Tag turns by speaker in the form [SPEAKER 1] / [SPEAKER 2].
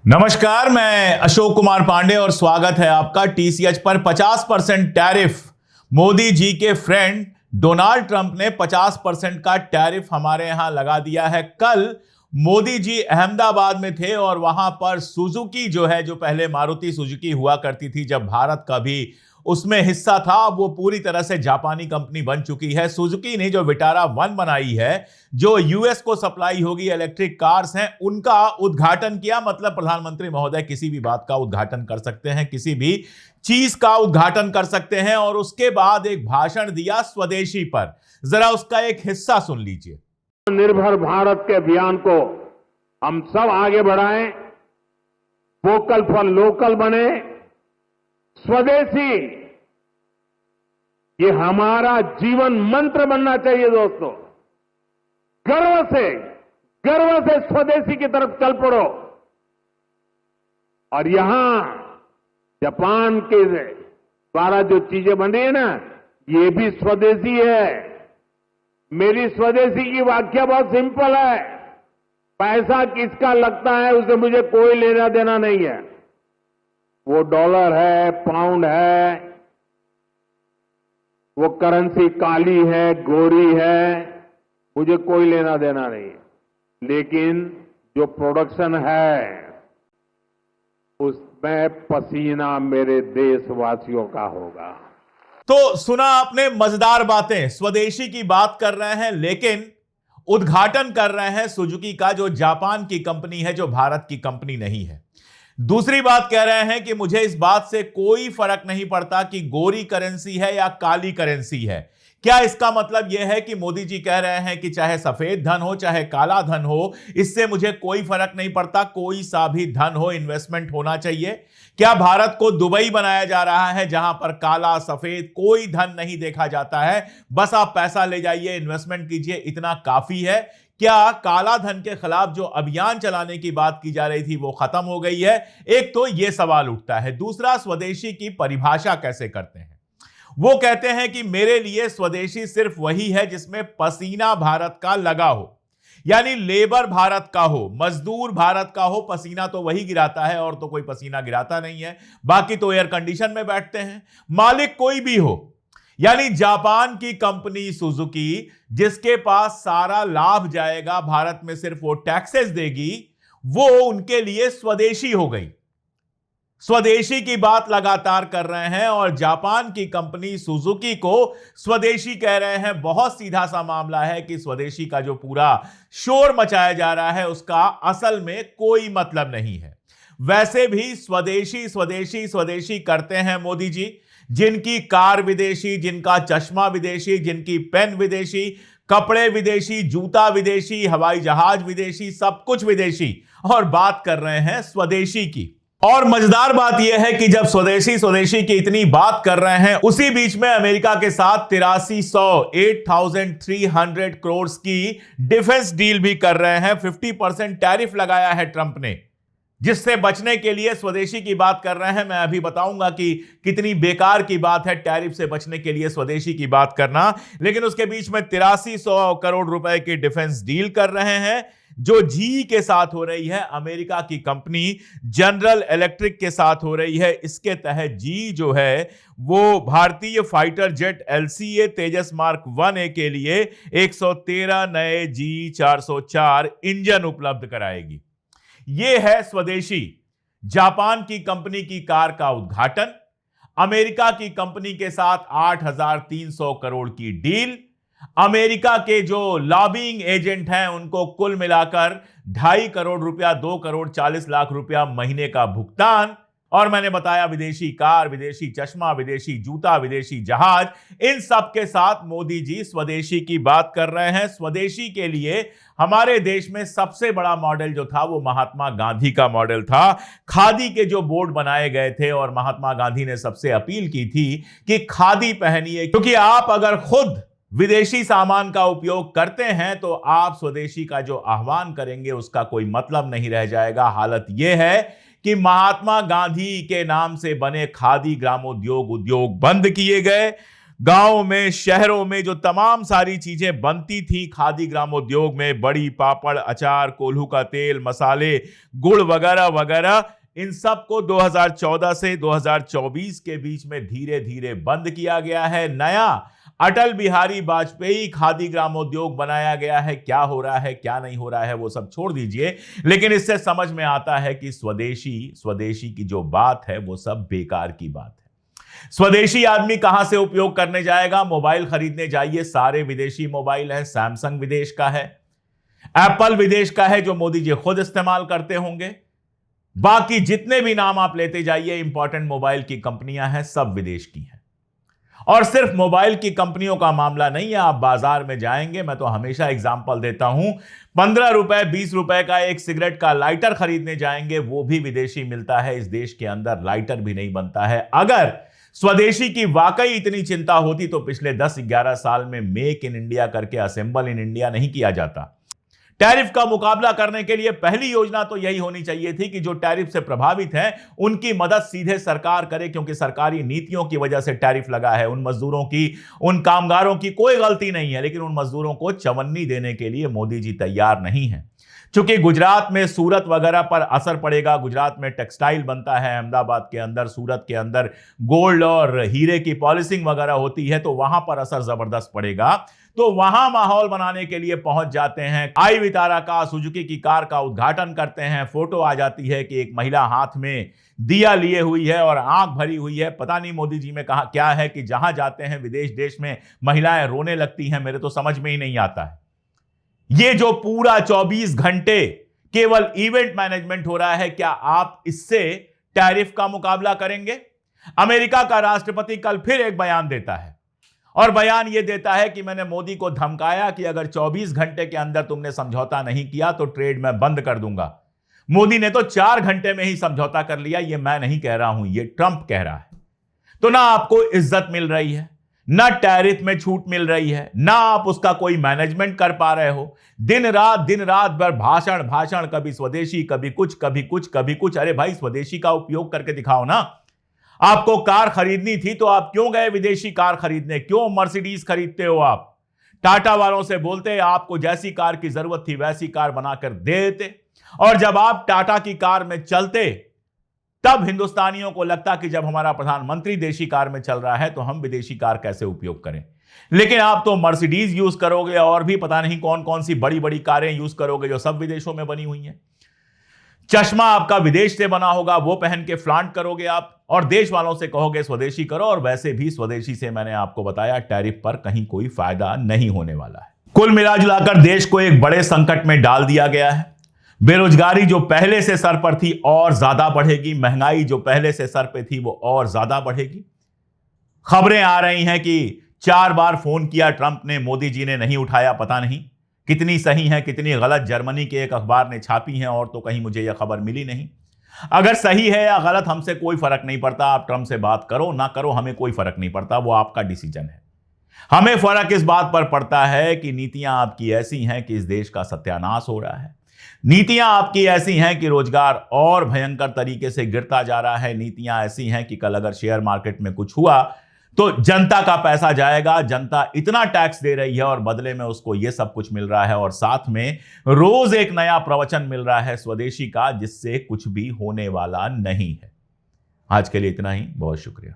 [SPEAKER 1] नमस्कार, मैं अशोक कुमार पांडे और स्वागत है आपका। टीसीएच पर 50% टैरिफ। मोदी जी के फ्रेंड डोनाल्ड ट्रंप ने 50% का टैरिफ हमारे यहां लगा दिया है। कल मोदी जी अहमदाबाद में थे और वहां पर सुजुकी जो पहले मारुति सुजुकी हुआ करती थी, जब भारत का भी उसमें हिस्सा था, अब वो पूरी तरह से जापानी कंपनी बन चुकी है। सुजुकी ने जो विटारा 1 बनाई है, जो यूएस को सप्लाई होगी, इलेक्ट्रिक कार्स हैं, उनका उद्घाटन किया। मतलब प्रधानमंत्री महोदय किसी भी बात का उद्घाटन कर सकते हैं, किसी भी चीज का उद्घाटन कर सकते हैं। और उसके बाद एक भाषण दिया स्वदेशी पर। जरा उसका एक हिस्सा सुन लीजिए।
[SPEAKER 2] निर्भर भारत के अभियान को हम सब आगे बढ़ाएं, वोकल फॉर लोकल बने, स्वदेशी ये हमारा जीवन मंत्र बनना चाहिए। दोस्तों, गर्व से स्वदेशी की तरफ चल पड़ो। और यहां जापान के द्वारा जो चीजें बन रही है ना, ये भी स्वदेशी है। मेरी स्वदेशी की व्याख्या बहुत सिंपल है। पैसा किसका लगता है उससे मुझे कोई लेना देना नहीं है। वो डॉलर है, पाउंड है, वो करेंसी काली है, गोरी है, मुझे कोई लेना देना नहीं है। लेकिन जो प्रोडक्शन है उसमें पसीना मेरे देशवासियों का होगा।
[SPEAKER 1] तो सुना आपने मजेदार बातें। स्वदेशी की बात कर रहे हैं, लेकिन उद्घाटन कर रहे हैं सुजुकी का, जो जापान की कंपनी है, जो भारत की कंपनी नहीं है। दूसरी बात कह रहे हैं कि मुझे इस बात से कोई फर्क नहीं पड़ता कि गोरी करेंसी है या काली करेंसी है। क्या इसका मतलब यह है कि मोदी जी कह रहे हैं कि चाहे सफेद धन हो चाहे काला धन हो, इससे मुझे कोई फर्क नहीं पड़ता, कोई सा भी धन हो, इन्वेस्टमेंट होना चाहिए? क्या भारत को दुबई बनाया जा रहा है, जहां पर काला सफेद कोई धन नहीं देखा जाता है? बस आप पैसा ले जाइए, इन्वेस्टमेंट कीजिए, इतना काफी है। क्या काला धन के खिलाफ जो अभियान चलाने की बात की जा रही थी वो खत्म हो गई है? एक तो यह सवाल उठता है। दूसरा, स्वदेशी की परिभाषा कैसे करते हैं? वो कहते हैं कि मेरे लिए स्वदेशी सिर्फ वही है जिसमें पसीना भारत का लगा हो, यानी लेबर भारत का हो, मजदूर भारत का हो। पसीना तो वही गिराता है, और तो कोई पसीना गिराता नहीं है। बाकी तो एयर कंडीशन में बैठते हैं। मालिक कोई भी हो, यानी जापान की कंपनी सुजुकी, जिसके पास सारा लाभ जाएगा, भारत में सिर्फ वो टैक्सेस देगी, वो उनके लिए स्वदेशी हो गई। स्वदेशी की बात लगातार कर रहे हैं और जापान की कंपनी सुजुकी को स्वदेशी कह रहे हैं। बहुत सीधा सा मामला है कि स्वदेशी का जो पूरा शोर मचाया जा रहा है, उसका असल में कोई मतलब नहीं है। वैसे भी स्वदेशी स्वदेशी स्वदेशी करते हैं मोदी जी। जिनकी कार विदेशी, जिनका चश्मा विदेशी, जिनकी पेन विदेशी, कपड़े विदेशी, जूता विदेशी, हवाई जहाज विदेशी, सब कुछ विदेशी, और बात कर रहे हैं स्वदेशी की। और मजेदार बात यह है कि जब स्वदेशी स्वदेशी की इतनी बात कर रहे हैं, उसी बीच में अमेरिका के साथ 8300 करोड़ की डिफेंस डील भी कर रहे हैं। 50% टैरिफ लगाया है ट्रंप ने, जिससे बचने के लिए स्वदेशी की बात कर रहे हैं। मैं अभी बताऊंगा कि कितनी बेकार की बात है टैरिफ से बचने के लिए स्वदेशी की बात करना। लेकिन उसके बीच में 8300 करोड़ रुपए की डिफेंस डील कर रहे हैं, जो जीई के साथ हो रही है, अमेरिका की कंपनी जनरल इलेक्ट्रिक के साथ हो रही है। इसके तहत जीई जो है वो भारतीय फाइटर जेट एलसीए तेजस मार्क 1A के लिए 113 नए जीई 404 इंजन उपलब्ध कराएगी। यह है स्वदेशी। जापान की कंपनी की कार का उद्घाटन, अमेरिका की कंपनी के साथ 8300 करोड़ की डील, अमेरिका के जो लॉबिंग एजेंट हैं उनको कुल मिलाकर 2.5 करोड़ रुपया, 2 करोड़ 40 लाख रुपया महीने का भुगतान। और मैंने बताया विदेशी कार, विदेशी चश्मा, विदेशी जूता, विदेशी जहाज, इन सब के साथ मोदी जी स्वदेशी की बात कर रहे हैं। स्वदेशी के लिए हमारे देश में सबसे बड़ा मॉडल जो था वो महात्मा गांधी का मॉडल था। खादी के जो बोर्ड बनाए गए थे, और महात्मा गांधी ने सबसे अपील की थी कि खादी पहनिए, क्योंकि आप अगर खुद विदेशी सामान का उपयोग करते हैं तो आप स्वदेशी का जो आह्वान करेंगे उसका कोई मतलब नहीं रह जाएगा। हालत यह है कि महात्मा गांधी के नाम से बने खादी ग्रामोद्योग उद्योग बंद किए गए। गांव में, शहरों में जो तमाम सारी चीजें बनती थी खादी ग्रामोद्योग में, बड़ी, पापड़, अचार, कोल्हू का तेल, मसाले, गुड़ वगैरह वगैरह, इन सब को 2014 से 2024 के बीच में धीरे धीरे बंद किया गया है। नया अटल बिहारी वाजपेयी खादी ग्रामोद्योग बनाया गया है। क्या हो रहा है, क्या नहीं हो रहा है, वो सब छोड़ दीजिए, लेकिन इससे समझ में आता है कि स्वदेशी की जो बात है वो सब बेकार की बात है। स्वदेशी आदमी कहां से उपयोग करने जाएगा? मोबाइल खरीदने जाइए, सारे विदेशी मोबाइल है। सैमसंग विदेश का है, एप्पल विदेश का है जो मोदी जी खुद इस्तेमाल करते होंगे। बाकी जितने भी नाम आप लेते जाइए, इंपॉर्टेंट मोबाइल की कंपनियां हैं, सब विदेश की हैं। और सिर्फ मोबाइल की कंपनियों का मामला नहीं है, आप बाजार में जाएंगे, मैं तो हमेशा एग्जांपल देता हूं, 15 रुपए 20 रुपए का एक सिगरेट का लाइटर खरीदने जाएंगे, वो भी विदेशी मिलता है। इस देश के अंदर लाइटर भी नहीं बनता है। अगर स्वदेशी की वाकई इतनी चिंता होती तो पिछले 10-11 साल में मेक इन इंडिया करके असेंबल इन इंडिया नहीं किया जाता। टैरिफ का मुकाबला करने के लिए पहली योजना तो यही होनी चाहिए थी कि जो टैरिफ से प्रभावित हैं उनकी मदद सीधे सरकार करे, क्योंकि सरकारी नीतियों की वजह से टैरिफ लगा है। उन मजदूरों की, उन कामगारों की कोई गलती नहीं है, लेकिन उन मजदूरों को चवन्नी देने के लिए मोदी जी तैयार नहीं है। क्योंकि गुजरात में, सूरत वगैरह पर असर पड़ेगा। गुजरात में टेक्सटाइल बनता है, अहमदाबाद के अंदर, सूरत के अंदर गोल्ड और हीरे की पॉलिशिंग वगैरह होती है, तो वहां पर असर जबरदस्त पड़ेगा। तो वहां माहौल बनाने के लिए पहुंच जाते हैं। आई वितारा का, सुजुकी की कार का उद्घाटन करते हैं। फोटो आ जाती है कि एक महिला हाथ में दिया लिए हुई है और आंख भरी हुई है। पता नहीं मोदी जी में कहा क्या है कि जहां जाते हैं विदेश देश में महिलाएं रोने लगती हैं। मेरे तो समझ में ही नहीं आता है। ये जो पूरा 24 घंटे केवल इवेंट मैनेजमेंट हो रहा है, क्या आप इससे टैरिफ का मुकाबला करेंगे? अमेरिका का राष्ट्रपति कल फिर एक बयान देता है और बयान यह देता है कि मैंने मोदी को धमकाया कि अगर 24 घंटे के अंदर तुमने समझौता नहीं किया तो ट्रेड मैं बंद कर दूंगा। मोदी ने तो 4 घंटे में ही समझौता कर लिया। यह मैं नहीं कह रहा हूं, यह ट्रंप कह रहा है। तो ना आपको इज्जत मिल रही है, ना टैरिफ में छूट मिल रही है, ना आप उसका कोई मैनेजमेंट कर पा रहे हो। दिन रात भर भाषण, कभी स्वदेशी, कभी कुछ, कभी कुछ, कभी कुछ। अरे भाई, स्वदेशी का उपयोग करके दिखाओ ना। आपको कार खरीदनी थी तो आप क्यों गए विदेशी कार खरीदने? क्यों मर्सिडीज खरीदते हो आप? टाटा वालों से बोलते, आपको जैसी कार की जरूरत थी वैसी कार बनाकर दे देते, और जब आप टाटा की कार में चलते तब हिंदुस्तानियों को लगता कि जब हमारा प्रधानमंत्री देशी कार में चल रहा है तो हम विदेशी कार कैसे उपयोग करें। लेकिन आप तो मर्सिडीज यूज करोगे और भी पता नहीं कौन कौन सी बड़ी बड़ी कारें यूज करोगे जो सब विदेशों में बनी हुई हैं। चश्मा आपका विदेश से बना होगा, वो पहन के फ्लॉन्ट करोगे आप और देश वालों से कहोगे स्वदेशी करो। और वैसे भी स्वदेशी से मैंने आपको बताया टैरिफ पर कहीं कोई फायदा नहीं होने वाला है। कुल मिलाजुलाकर देश को एक बड़े संकट में डाल दिया गया है। बेरोजगारी जो पहले से सर पर थी और ज्यादा बढ़ेगी, महंगाई जो पहले से सर पे थी वो और ज्यादा बढ़ेगी। खबरें आ रही हैं कि 4 बार फोन किया ट्रंप ने, मोदी जी ने नहीं उठाया। पता नहीं कितनी सही है कितनी गलत, जर्मनी के एक अखबार ने छापी हैं और तो कहीं मुझे यह खबर मिली नहीं। अगर सही है या गलत हमसे कोई फर्क नहीं पड़ता। आप ट्रंप से बात करो ना करो, हमें कोई फर्क नहीं पड़ता, वो आपका डिसीजन है। हमें फर्क इस बात पर पड़ता है कि नीतियां आपकी ऐसी हैं कि इस देश का सत्यानाश हो रहा है। नीतियां आपकी ऐसी हैं कि रोजगार और भयंकर तरीके से गिरता जा रहा है। नीतियां ऐसी हैं कि कल अगर शेयर मार्केट में कुछ हुआ तो जनता का पैसा जाएगा। जनता इतना टैक्स दे रही है और बदले में उसको ये सब कुछ मिल रहा है, और साथ में रोज एक नया प्रवचन मिल रहा है स्वदेशी का, जिससे कुछ भी होने वाला नहीं है। आज के लिए इतना ही, बहुत शुक्रिया।